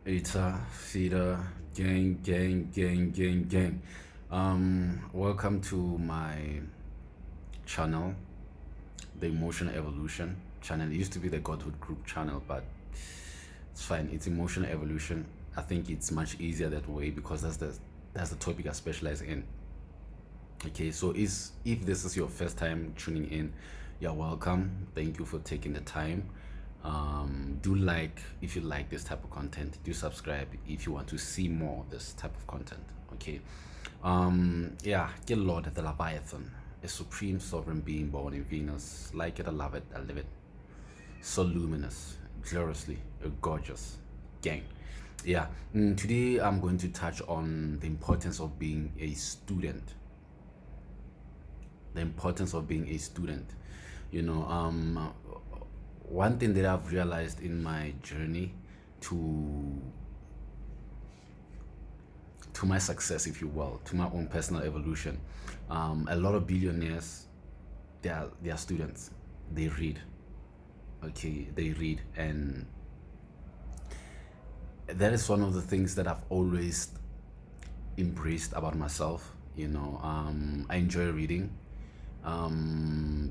Eta, Theta, gang, gang, gang, gang, gang. Welcome to my channel, the Emotional Evolution channel. It used to be the Godhood Group channel, but it's fine. It's Emotional Evolution. I think it's much easier that way because that's the topic I specialize in. Okay, so if this is your first time tuning in, you're welcome. Thank you for taking the time. Do like if you like this type of content. Do subscribe if you want to see more of this type of content. Okay. Yeah, get Lord the Leviathan, a supreme sovereign being born in Venus. Like it, I love it, I live it. So luminous, gloriously, gorgeous, gang. Yeah. Today I'm going to touch on the importance of being a student, the importance of being a student. You know, one thing that I've realized in my journey to to my success, if you will, to my own personal evolution, a lot of billionaires, they are students. They read. Okay, they read, and that is one of the things that I've always embraced about myself. I enjoy reading.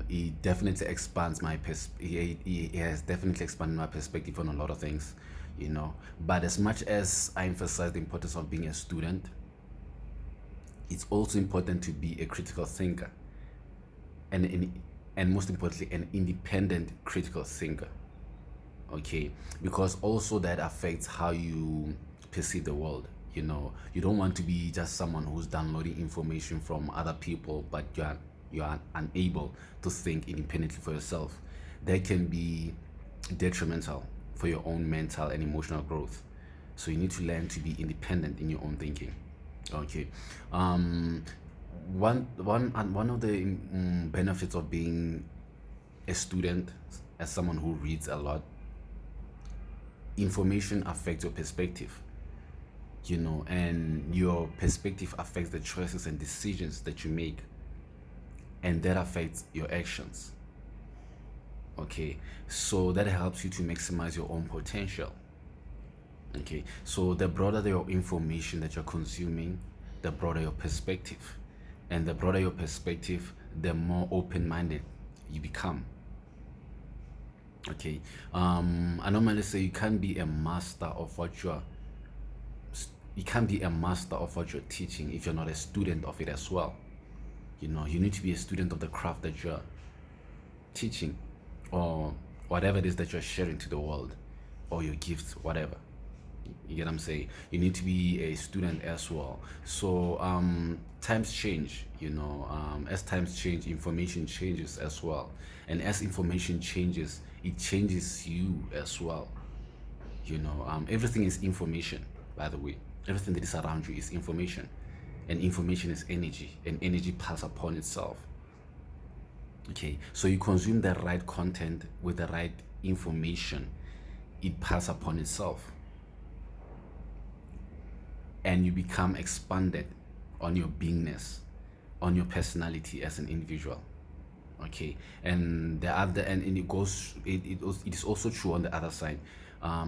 It definitely expands my it has definitely expanded my perspective on a lot of things. But as much as I emphasize the importance of being a student, it's also important to be a critical thinker, and most importantly, an independent critical thinker. Okay, because also that affects how you perceive the world. You don't want to be just someone who's downloading information from other people, but you are unable to think independently for yourself. That can be detrimental for your own mental and emotional growth. So you need to learn to be independent in your own thinking. Okay. One of the benefits of being a student, as someone who reads a lot, information affects your perspective. And your perspective affects the choices and decisions that you make, and that affects your actions. Okay, so that helps you to maximize your own potential. Okay, so the broader your information that you're consuming, the broader your perspective, and the broader your perspective, the more open-minded you become. Okay, I normally say you can't be a master of what you're teaching if you're not a student of it as well. You need to be a student of the craft that you're teaching, or whatever it is that you're sharing to the world, or your gifts, whatever. You get what I'm saying? You need to be a student as well. So times change. As times change, information changes as well, and as information changes, it changes you as well. Everything is information, by the way. Everything that is around you is information, and information is energy, and energy passes upon itself. Okay, so you consume the right content with the right information, it passes upon itself, and you become expanded on your beingness, on your personality as an individual. Okay, and it is also true on the other side.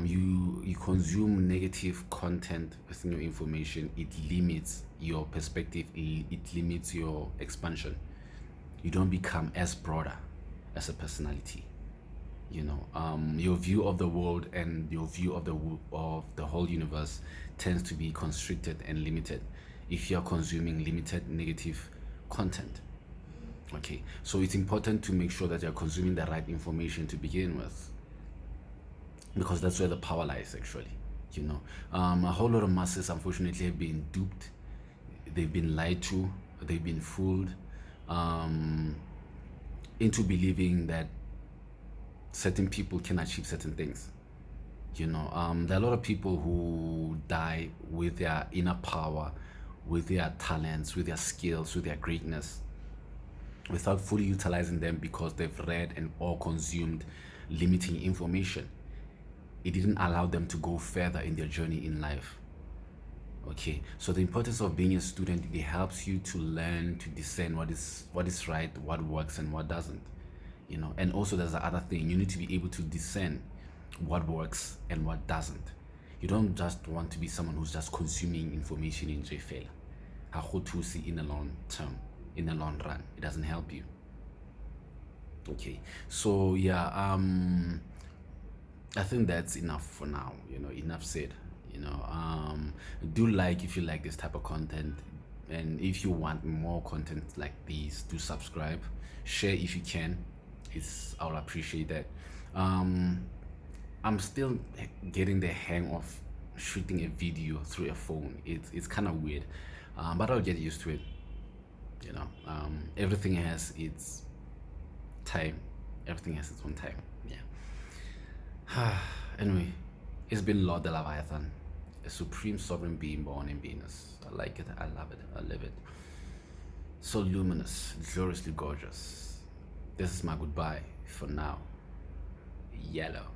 You consume negative content within your information, it limits your perspective, it limits your expansion. You don't become as broader as a personality. Your view of the world and your view of the whole universe tends to be constricted and limited if you're consuming limited negative content. Okay, so it's important to make sure that you're consuming the right information to begin with, because that's where the power lies, actually. A whole lot of masses, unfortunately, have been duped, they've been lied to, they've been fooled into believing that certain people can achieve certain things. There are a lot of people who die with their inner power, with their talents, with their skills, with their greatness, without fully utilizing them because they've read and or consumed limiting information. It didn't allow them to go further in their journey in life. Okay, so the importance of being a student, it helps you to learn to discern what is right, what works, and what doesn't. And also there's the other thing, you need to be able to discern what works and what doesn't. You don't just want to be someone who's just consuming information in JFL. In the long term, in the long run, it doesn't help you. Okay, so yeah, I think that's enough for now. Enough said. Do like if you like this type of content, and if you want more content like these, do subscribe, share if you can. I'll appreciate that. I'm still getting the hang of shooting a video through a phone. It's kind of weird, but I'll get used to it. Everything has its time. Everything has its own time. Yeah. Anyway, it's been Lord the Leviathan, a supreme sovereign being born in Venus. I like it. I love it. I live it. So luminous, gloriously gorgeous. This is my goodbye for now. Yellow.